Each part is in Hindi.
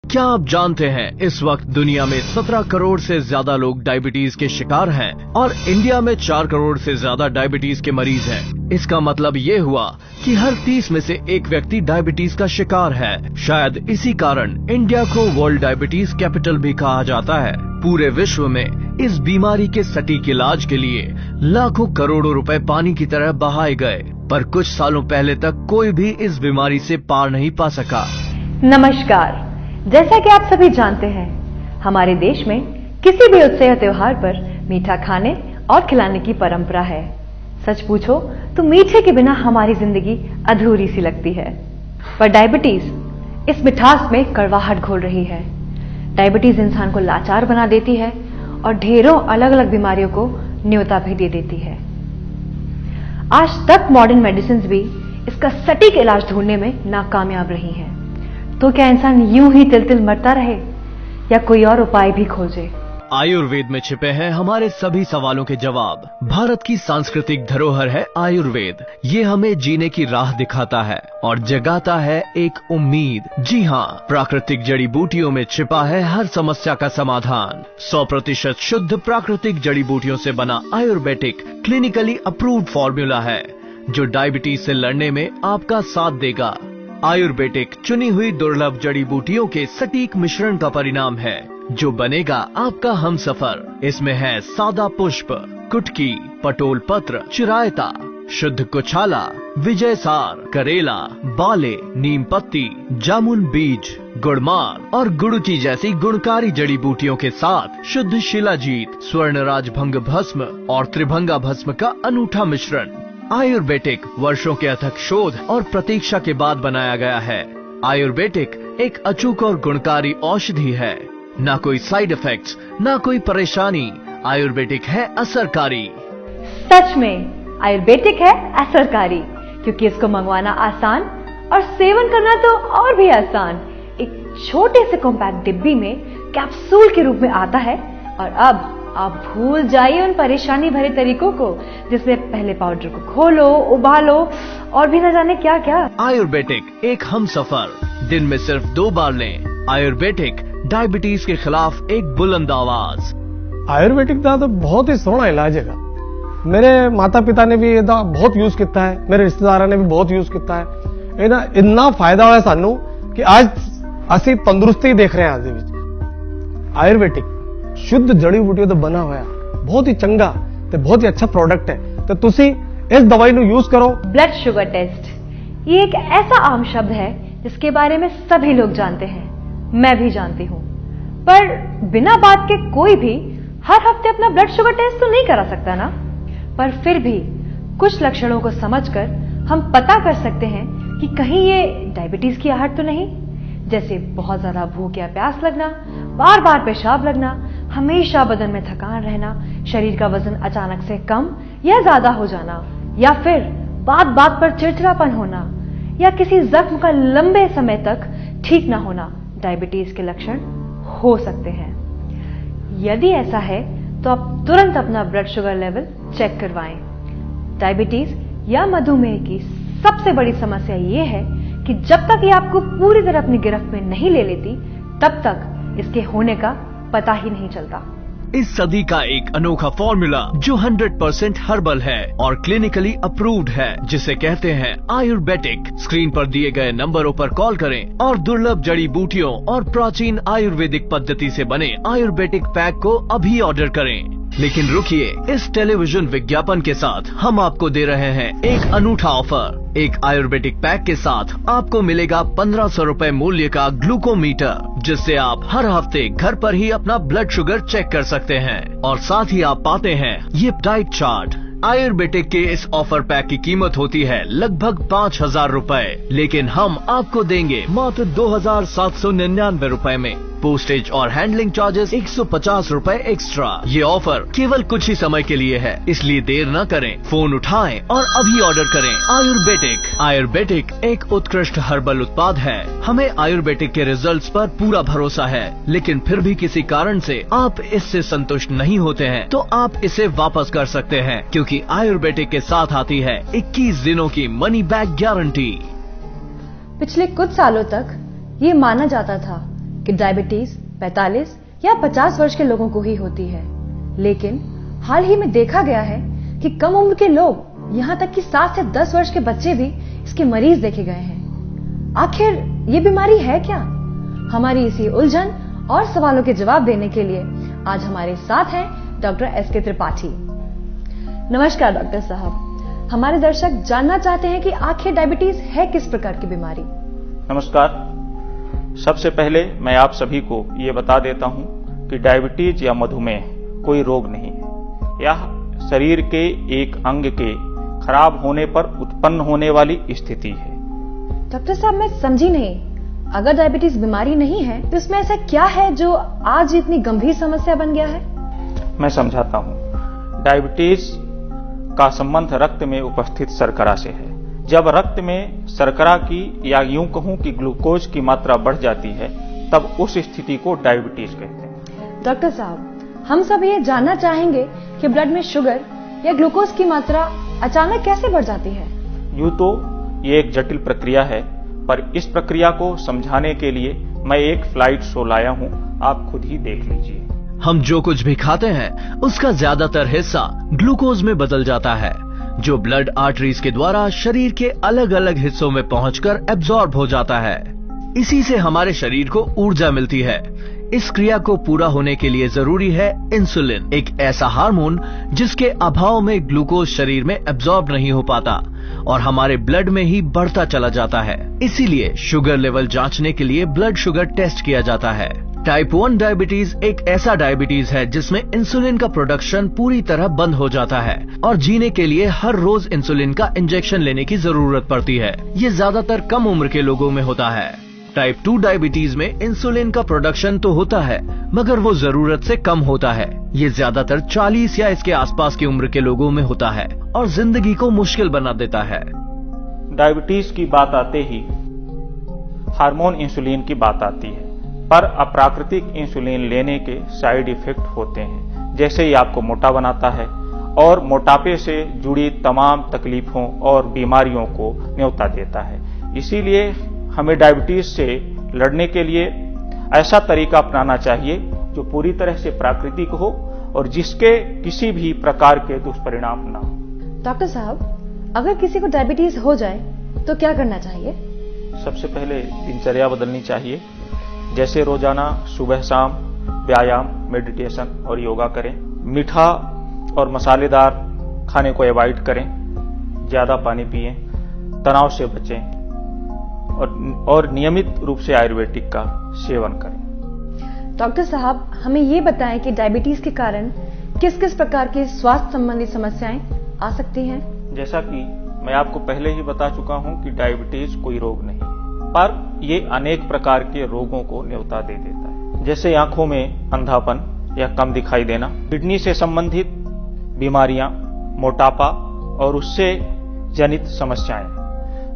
क्या आप जानते हैं इस वक्त दुनिया में 17 करोड़ से ज्यादा लोग डायबिटीज के शिकार हैं और इंडिया में 4 करोड़ से ज्यादा डायबिटीज के मरीज हैं। इसका मतलब ये हुआ कि हर 30 में से एक व्यक्ति डायबिटीज का शिकार है। शायद इसी कारण इंडिया को वर्ल्ड डायबिटीज कैपिटल भी कहा जाता है। पूरे विश्व में इस बीमारी के सटीक इलाज के लिए लाखों करोड़ों रुपए पानी की तरह बहाए गए, पर कुछ सालों पहले तक कोई भी इस बीमारी से पार नहीं पा सका। नमस्कार। जैसा कि आप सभी जानते हैं, हमारे देश में किसी भी उत्सव या त्योहार पर मीठा खाने और खिलाने की परंपरा है। सच पूछो तो मीठे के बिना हमारी जिंदगी अधूरी सी लगती है। पर डायबिटीज इस मिठास में कड़वाहट घोल रही है। डायबिटीज इंसान को लाचार बना देती है और ढेरों अलग अलग बीमारियों को न्योता भी दे देती है। आज तक मॉडर्न मेडिसिन भी इसका सटीक इलाज ढूंढने में नाकामयाब रही हैं। तो क्या इंसान यूं ही तिल तिल मरता रहे या कोई और उपाय भी खोजे? आयुर्वेद में छिपे हैं हमारे सभी सवालों के जवाब। भारत की सांस्कृतिक धरोहर है आयुर्वेद। ये हमें जीने की राह दिखाता है और जगाता है एक उम्मीद। जी हाँ, प्राकृतिक जड़ी बूटियों में छिपा है हर समस्या का समाधान। 100% शुद्ध प्राकृतिक जड़ी बूटियों से बना आयुर्वेदिक क्लिनिकली अप्रूव्ड फॉर्मूला है जो डायबिटीज से लड़ने में आपका साथ देगा। आयुर्वेदिक चुनी हुई दुर्लभ जड़ी बूटियों के सटीक मिश्रण का परिणाम है जो बनेगा आपका हमसफर। इसमें है सादा पुष्प, कुटकी, पटोल पत्र, चिरायता, शुद्ध कुछाला, विजय सार, करेला, बाले, नीम पत्ती, जामुन बीज, गुड़मार और गुड़की जैसी गुणकारी जड़ी बूटियों के साथ शुद्ध शिलाजीत, स्वर्णराज भंग भस्म और त्रिभंगा भस्म का अनूठा मिश्रण। आयुर्वेदिक वर्षों के अथक शोध और प्रतीक्षा के बाद बनाया गया है। आयुर्वेदिक एक अचूक और गुणकारी औषधि है। ना कोई साइड इफेक्ट्स, ना कोई परेशानी। आयुर्वेदिक है असरकारी। सच में आयुर्वेदिक है असरकारी, क्योंकि इसको मंगवाना आसान और सेवन करना तो और भी आसान। एक छोटे से कॉम्पैक्ट डिब्बी में कैप्सूल के रूप में आता है। और अब आप भूल जाइए उन परेशानी भरे तरीकों को जिसमें पहले पाउडर को घोलो, उबालो और भी न जाने क्या क्या। आयुर्वेदिक एक हमसफर, दिन में सिर्फ 2 बार लें। आयुर्वेदिक डायबिटीज के खिलाफ एक बुलंद आवाज। आयुर्वेदिक दा तो बहुत ही सोहना इलाज है। मेरे माता पिता ने भी ਇਹਦਾ बहुत यूज किया है, मेरे रिश्तेदारों ने भी बहुत यूज किया है। ਇਹਦਾ इन्ना फायदा होया सानू कि आज ਅਸੀਂ तंदुरुस्ती देख रहे हैं। आज ਦੇ ਵਿੱਚ आयुर्वेदिक शुद्ध जड़ी बूटियों तो बना हुआ बहुत ही चंगा ते बहुत ही अच्छा प्रोडक्ट है। तो तुसी इस दवाई नु यूज करो। ब्लड शुगर टेस्ट ये एक ऐसा आम शब्द है जिसके बारे में सभी लोग जानते हैं, मैं भी जानती हूं। पर बिना बात के कोई भी हर हफ्ते अपना ब्लड शुगर टेस्ट तो नहीं करा सकता ना। पर फिर भी कुछ लक्षणों को समझकर हम पता कर सकते हैं कि कहीं ये डायबिटीज की आहट तो नहीं। जैसे बहुत ज्यादा भूख या प्यास लगना, बार बार पेशाब लगना, हमेशा बदन में थकान रहना, शरीर का वजन अचानक से कम या ज्यादा हो जाना, या फिर बात बात पर चिड़चिड़ापन होना, या किसी जख्म का लंबे समय तक ठीक ना होना डायबिटीज के लक्षण हो सकते हैं। यदि ऐसा है तो आप तुरंत अपना ब्लड शुगर लेवल चेक करवाएं। डायबिटीज या मधुमेह की सबसे बड़ी समस्या ये है कि जब तक ये आपको पूरी तरह अपनी गिरफ्त में नहीं ले लेती, तब तक इसके होने का पता ही नहीं चलता। इस सदी का एक अनोखा फॉर्मूला जो 100% हर्बल है और क्लिनिकली अप्रूव्ड है, जिसे कहते हैं आयुर्वेदिक। स्क्रीन पर दिए गए नंबरों पर कॉल करें और दुर्लभ जड़ी बूटियों और प्राचीन आयुर्वेदिक पद्धति से बने आयुर्वेदिक पैक को अभी ऑर्डर करें। लेकिन रुकिए, इस टेलीविजन विज्ञापन के साथ हम आपको दे रहे हैं एक अनूठा ऑफर। एक आयुर्वेदिक पैक के साथ आपको मिलेगा 1500 रुपए मूल्य का ग्लूकोमीटर, जिससे आप हर हफ्ते घर पर ही अपना ब्लड शुगर चेक कर सकते हैं। और साथ ही आप पाते हैं ये डाइट चार्ट। आयुर्वेदिक के इस ऑफर पैक की कीमत होती है लगभग 5000 रुपए, लेकिन हम आपको देंगे मात्र 2799 रुपए में। पोस्टेज और हैंडलिंग चार्जेस 150 रुपए एक्स्ट्रा। ये ऑफर केवल कुछ ही समय के लिए है, इसलिए देर न करें, फोन उठाएं और अभी ऑर्डर करें। आयुर्वेदिक एक उत्कृष्ट हर्बल उत्पाद है। हमें आयुर्वेदिक के रिजल्ट्स पर पूरा भरोसा है, लेकिन फिर भी किसी कारण से आप इससे संतुष्ट नहीं होते हैं तो आप इसे वापस कर सकते हैं, क्योंकि आयुर्वेदिक के साथ आती है 21 दिनों की मनी बैक गारंटी। पिछले कुछ सालों तक ये माना जाता था कि डायबिटीज 45 या 50 वर्ष के लोगों को ही होती है, लेकिन हाल ही में देखा गया है कि कम उम्र के लोग, यहां तक कि 7 से 10 वर्ष के बच्चे भी इसके मरीज देखे गए हैं। आखिर ये बीमारी है क्या? हमारी इसी उलझन और सवालों के जवाब देने के लिए आज हमारे साथ हैं डॉक्टर एसके त्रिपाठी। नमस्कार डॉक्टर साहब, हमारे दर्शक जानना चाहते हैं कि आखिर डायबिटीज है किस प्रकार की बीमारी? नमस्कार। सबसे पहले मैं आप सभी को ये बता देता हूं कि डायबिटीज या मधुमेह कोई रोग नहीं है। यह शरीर के एक अंग के खराब होने पर उत्पन्न होने वाली स्थिति है। डॉक्टर साहब, मैं समझी नहीं। अगर डायबिटीज बीमारी नहीं है तो इसमें ऐसा क्या है जो आज इतनी गंभीर समस्या बन गया है? मैं समझाता हूं। डायबिटीज का संबंध रक्त में उपस्थित शर्करा से है। जब रक्त में शर्करा की या यूं कहूं कि ग्लूकोज की मात्रा बढ़ जाती है, तब उस स्थिति को डायबिटीज कहते हैं। डॉक्टर साहब, हम सब ये जानना चाहेंगे कि ब्लड में शुगर या ग्लूकोज की मात्रा अचानक कैसे बढ़ जाती है? यूं तो ये एक जटिल प्रक्रिया है, पर इस प्रक्रिया को समझाने के लिए मैं एक फ्लाइट शो लाया हूं, आप खुद ही देख लीजिए। हम जो कुछ भी खाते हैं उसका ज्यादातर हिस्सा ग्लूकोज में बदल जाता है, जो ब्लड आर्टरीज के द्वारा शरीर के अलग अलग हिस्सों में पहुंचकर एब्जॉर्ब हो जाता है। इसी से हमारे शरीर को ऊर्जा मिलती है। इस क्रिया को पूरा होने के लिए जरूरी है इंसुलिन, एक ऐसा हार्मोन जिसके अभाव में ग्लूकोज शरीर में एब्जॉर्ब नहीं हो पाता और हमारे ब्लड में ही बढ़ता चला जाता है। इसीलिए शुगर लेवल जांचने के लिए ब्लड शुगर टेस्ट किया जाता है। टाइप 1 डायबिटीज एक ऐसा डायबिटीज है जिसमें इंसुलिन का प्रोडक्शन पूरी तरह बंद हो जाता है और जीने के लिए हर रोज इंसुलिन का इंजेक्शन लेने की जरूरत पड़ती है। ये ज्यादातर कम उम्र के लोगों में होता है। टाइप 2 डायबिटीज में इंसुलिन का प्रोडक्शन तो होता है, मगर वो जरूरत से कम होता है। ये ज्यादातर 40 या इसके आसपास की उम्र के लोगों में होता है और जिंदगी को मुश्किल बना देता है। डायबिटीज की बात आते ही हार्मोन इंसुलिन की बात आती है, पर अप्राकृतिक इंसुलिन लेने के साइड इफेक्ट होते हैं, जैसे ही आपको मोटा बनाता है और मोटापे से जुड़ी तमाम तकलीफों और बीमारियों को न्योता देता है। इसीलिए हमें डायबिटीज से लड़ने के लिए ऐसा तरीका अपनाना चाहिए जो पूरी तरह से प्राकृतिक हो और जिसके किसी भी प्रकार के दुष्परिणाम न हो। डॉक्टर साहब, अगर किसी को डायबिटीज हो जाए तो क्या करना चाहिए? सबसे पहले दिनचर्या बदलनी चाहिए, जैसे रोजाना सुबह शाम व्यायाम, मेडिटेशन और योगा करें। मीठा और मसालेदार खाने को अवॉइड करें, ज्यादा पानी पिएं, तनाव से बचें और नियमित रूप से आयुर्वेदिक का सेवन करें। डॉक्टर साहब, हमें ये बताएं कि डायबिटीज के कारण किस किस प्रकार की स्वास्थ्य संबंधी समस्याएं आ सकती हैं? जैसा कि मैं आपको पहले ही बता चुका हूं कि डायबिटीज कोई रोग नहीं है, पर ये अनेक प्रकार के रोगों को न्योता दे देता है, जैसे आंखों में अंधापन या कम दिखाई देना, किडनी से संबंधित बीमारियां, मोटापा और उससे जनित समस्याएं,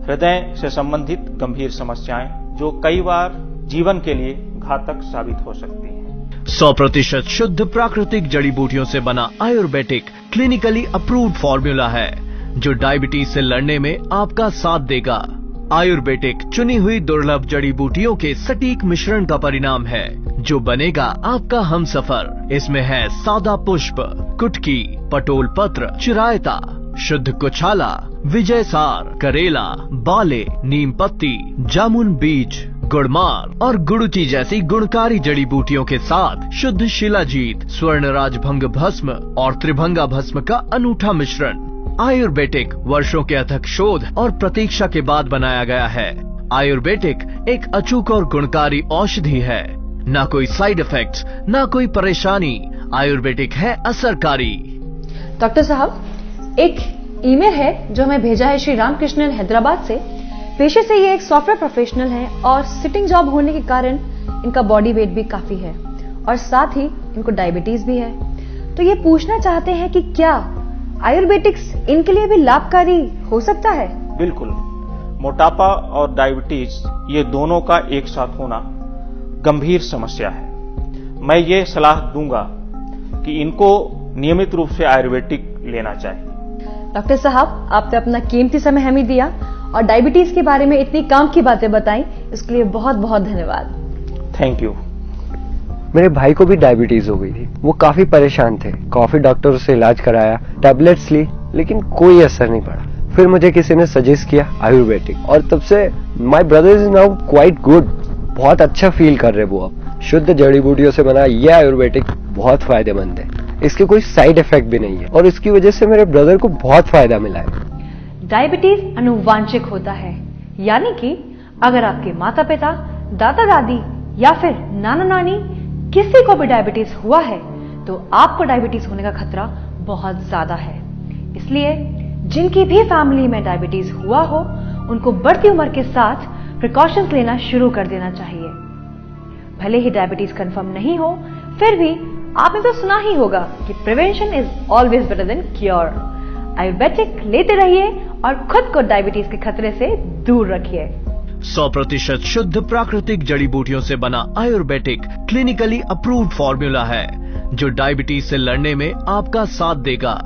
हृदय से संबंधित गंभीर समस्याएं जो कई बार जीवन के लिए घातक साबित हो सकती हैं। 100% शुद्ध प्राकृतिक जड़ी बूटियों से बना आयुर्वेदिक क्लिनिकली अप्रूव्ड फॉर्मूला है जो डायबिटीज से लड़ने में आपका साथ देगा। आयुर्वेदिक चुनी हुई दुर्लभ जड़ी बूटियों के सटीक मिश्रण का परिणाम है जो बनेगा आपका हमसफर। इसमें है सादा पुष्प, कुटकी, पटोल पत्र, चिरायता, शुद्ध कुछाला, विजय सार, करेला, बाले, नीम पत्ती, जामुन बीज, गुड़मार और गुड़ुची जैसी गुणकारी जड़ी बूटियों के साथ शुद्ध शिलाजीत, स्वर्णराज भंग भस्म और त्रिभंगा भस्म का अनूठा मिश्रण। आयुर्वेदिक वर्षों के अथक शोध और प्रतीक्षा के बाद बनाया गया है। आयुर्वेदिक एक अचूक और गुणकारी औषधि है, ना कोई साइड इफेक्ट्स, ना कोई परेशानी। आयुर्वेदिक है असरकारी। डॉक्टर साहब, एक ईमेल है जो हमें भेजा है श्री रामकृष्णन हैदराबाद से। पेशे से ये एक सॉफ्टवेयर प्रोफेशनल हैं और सिटिंग जॉब होने के कारण इनका बॉडी वेट भी काफी है और साथ ही इनको डायबिटीज भी है। तो ये पूछना चाहते हैं कि क्या आयुर्वेदिक्स इनके लिए भी लाभकारी हो सकता है? बिल्कुल। मोटापा और डायबिटीज ये दोनों का एक साथ होना गंभीर समस्या है। मैं ये सलाह दूंगा कि इनको नियमित रूप से आयुर्वेदिक लेना चाहिए। डॉक्टर साहब, आपने अपना कीमती समय हमें दिया और डायबिटीज के बारे में इतनी काम की बातें बताई, इसके लिए बहुत बहुत धन्यवाद। Thank you. मेरे भाई को भी डायबिटीज हो गई थी। वो काफी परेशान थे। काफी डॉक्टर से इलाज कराया, टैबलेट्स ली, लेकिन कोई असर नहीं पड़ा। फिर मुझे किसी ने सजेस्ट किया आयुर्वेदिक, और तब से my brother is now quite good. बहुत अच्छा फील कर रहे वो अब। शुद्ध जड़ी बूटियों से बना यह आयुर्वेदिक बहुत फायदेमंद है। इसके कोई साइड इफेक्ट भी नहीं है और इसकी वजह से मेरे ब्रदर को बहुत फायदा मिला है। डायबिटीज अनुवांशिक होता है, यानी कि अगर आपके माता पिता, दादा दादी या फिर नाना नानी किसी को भी डायबिटीज हुआ है तो आपको डायबिटीज होने का खतरा बहुत ज्यादा है। इसलिए जिनकी भी फैमिली में डायबिटीज हुआ हो उनको बढ़ती उम्र के साथ प्रिकॉशंस लेना शुरू कर देना चाहिए। भले ही डायबिटीज कंफर्म नहीं हो, फिर भी आपने तो सुना ही होगा कि prevention is always better than cure. Ayurvedic लेते रहिए और खुद को डायबिटीज के खतरे से दूर रखिए। 100% शुद्ध प्राकृतिक जड़ी बूटियों से बना आयुर्वेदिक क्लिनिकली अप्रूव्ड फॉर्मूला है जो डायबिटीज से लड़ने में आपका साथ देगा।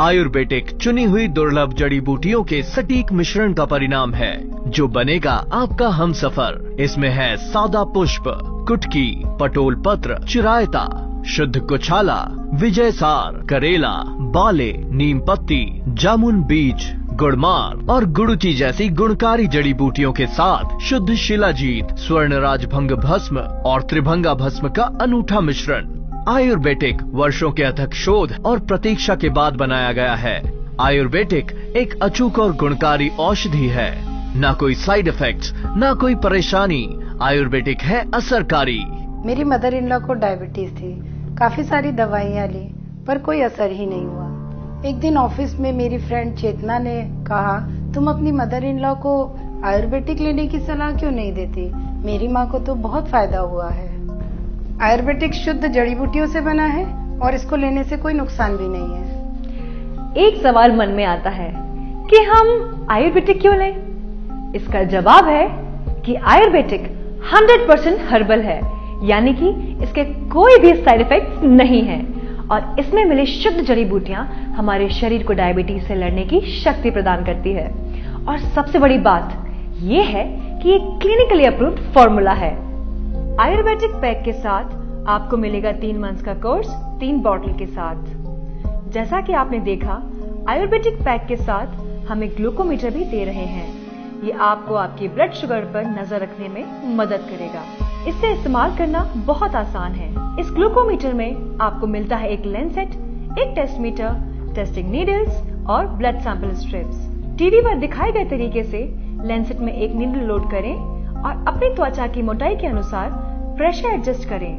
आयुर्वेदिक चुनी हुई दुर्लभ जड़ी बूटियों के सटीक मिश्रण का परिणाम है जो बनेगा आपका हमसफर। इसमें है सादा पुष्प, कुटकी, पटोल पत्र, चिरायता, शुद्ध कुछाला, विजय सार, करेला, बाले, नीम पत्ती, जामुन बीज, गुड़मार और गुड़ुची जैसी गुणकारी जड़ी बूटियों के साथ शुद्ध शिलाजीत, स्वर्णराज भंग भस्म और त्रिभंगा भस्म का अनूठा मिश्रण। आयुर्वेदिक वर्षों के अथक शोध और प्रतीक्षा के बाद बनाया गया है। आयुर्वेदिक एक अचूक और गुणकारी औषधि है। न कोई साइड इफेक्ट्स, न कोई परेशानी। आयुर्वेदिक है असरकारी। मेरी मदर इन लॉ को डायबिटीज थी, काफी सारी दवाइयाँ ली पर कोई असर ही नहीं हुआ। एक दिन ऑफिस में मेरी फ्रेंड चेतना ने कहा, तुम अपनी मदर इन लॉ को आयुर्वेदिक लेने की सलाह क्यों नहीं देती? मेरी माँ को तो बहुत फायदा हुआ है। आयुर्वेदिक शुद्ध जड़ी बूटियों से बना है और इसको लेने से कोई नुकसान भी नहीं है। एक सवाल मन में आता है कि हम आयुर्वेदिक क्यों लें? इसका जवाब है कि आयुर्वेदिक 100% हर्बल है, यानी कि इसके कोई भी साइड इफेक्ट्स नहीं है और इसमें मिली शुद्ध जड़ी बूटियां हमारे शरीर को डायबिटीज से लड़ने की शक्ति प्रदान करती है। और सबसे बड़ी बात यह है कि ये क्लिनिकली अप्रूव्ड फॉर्मूला है। आयुर्वेदिक पैक के साथ आपको मिलेगा 3 मंथ्स का कोर्स 3 बॉटल के साथ। जैसा कि आपने देखा, आयुर्वेदिक पैक के साथ हम एक ग्लूकोमीटर भी दे रहे हैं। ये आपको आपकी ब्लड शुगर पर नजर रखने में मदद करेगा। इसे इस्तेमाल करना बहुत आसान है। इस ग्लूकोमीटर में आपको मिलता है एक लेंसेट, एक टेस्ट मीटर, टेस्टिंग नीडल्स और ब्लड सैंपल स्ट्रिप्स। टीवी पर दिखाए गए तरीके से लेंसेट में एक नीडल लोड करें और अपनी त्वचा की मोटाई के अनुसार प्रेशर एडजस्ट करें।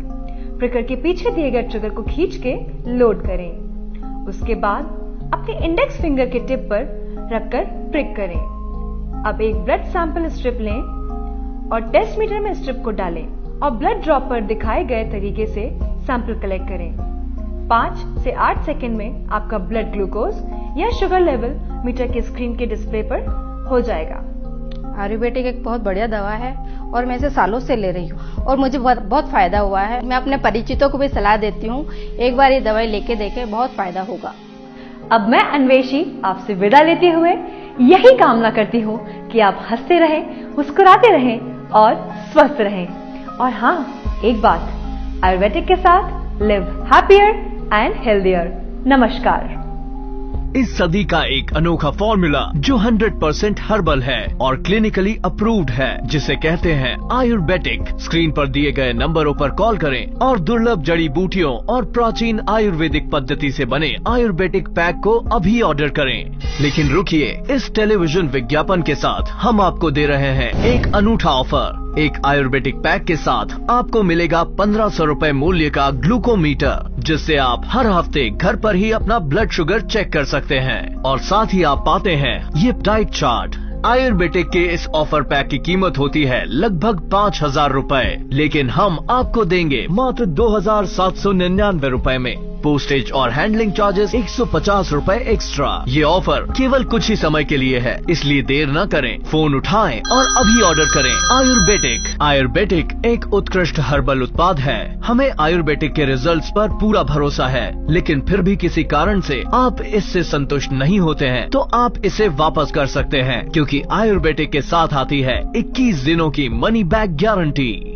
प्रिकर के पीछे दिए गए ट्रिगर को खींच के लोड करें। उसके बाद अपने इंडेक्स फिंगर के टिप पर रखकर प्रिक करें। अब एक ब्लड सैंपल स्ट्रिप लें और टेस्ट मीटर में स्ट्रिप को डालें और ब्लड ड्रॉप पर दिखाए गए तरीके से सैंपल कलेक्ट करें। 5 से 8 सेकंड में आपका ब्लड ग्लूकोज या शुगर लेवल मीटर के स्क्रीन के डिस्प्ले पर हो जाएगा। आयुर्वेदिक एक बहुत बढ़िया दवा है और मैं इसे सालों से ले रही हूँ और मुझे बहुत फायदा हुआ है। मैं अपने परिचितों को भी सलाह देती हूँ, एक बार ये दवाई लेके देखें, बहुत फायदा होगा। अब मैं अन्वेषी आपसे विदा लेते हुए यही कामना करती हूँ कि आप हंसते रहें, मुस्कुराते रहें और स्वस्थ रहें। और हाँ, एक बात, आयुर्वेदिक के साथ लिव हैप्पियर एंड हेल्दियर। नमस्कार। इस सदी का एक अनोखा फॉर्मूला जो 100% हर्बल है और क्लिनिकली अप्रूव्ड है, जिसे कहते हैं आयुर्वेदिक। स्क्रीन पर दिए गए नंबरों पर कॉल करें और दुर्लभ जड़ी बूटियों और प्राचीन आयुर्वेदिक पद्धति से बने आयुर्वेदिक पैक को अभी ऑर्डर करें। लेकिन रुकिए, इस टेलीविजन विज्ञापन के साथ हम आपको दे रहे हैं एक अनूठा ऑफर। एक आयुर्वेदिक पैक के साथ आपको मिलेगा 1500 रुपए मूल्य का ग्लूकोमीटर, जिससे आप हर हफ्ते घर पर ही अपना ब्लड शुगर चेक कर सकते हैं। और साथ ही आप पाते हैं ये डाइट चार्ट। आयुर्वेदिक के इस ऑफर पैक की कीमत होती है लगभग 5000 रुपए, लेकिन हम आपको देंगे मात्र 2799 रुपए में। पोस्टेज और हैंडलिंग चार्जेस 150 रुपए एक्स्ट्रा। ये ऑफर केवल कुछ ही समय के लिए है, इसलिए देर न करें, फोन उठाएं और अभी ऑर्डर करें। आयुर्वेदिक। आयुर्वेदिक एक उत्कृष्ट हर्बल उत्पाद है। हमें आयुर्वेदिक के रिजल्ट्स पर पूरा भरोसा है, लेकिन फिर भी किसी कारण से आप इससे संतुष्ट नहीं होते हैं तो आप इसे वापस कर सकते हैं, क्योंकि आयुर्वेदिक के साथ आती है 21 दिनों की मनी बैक गारंटी।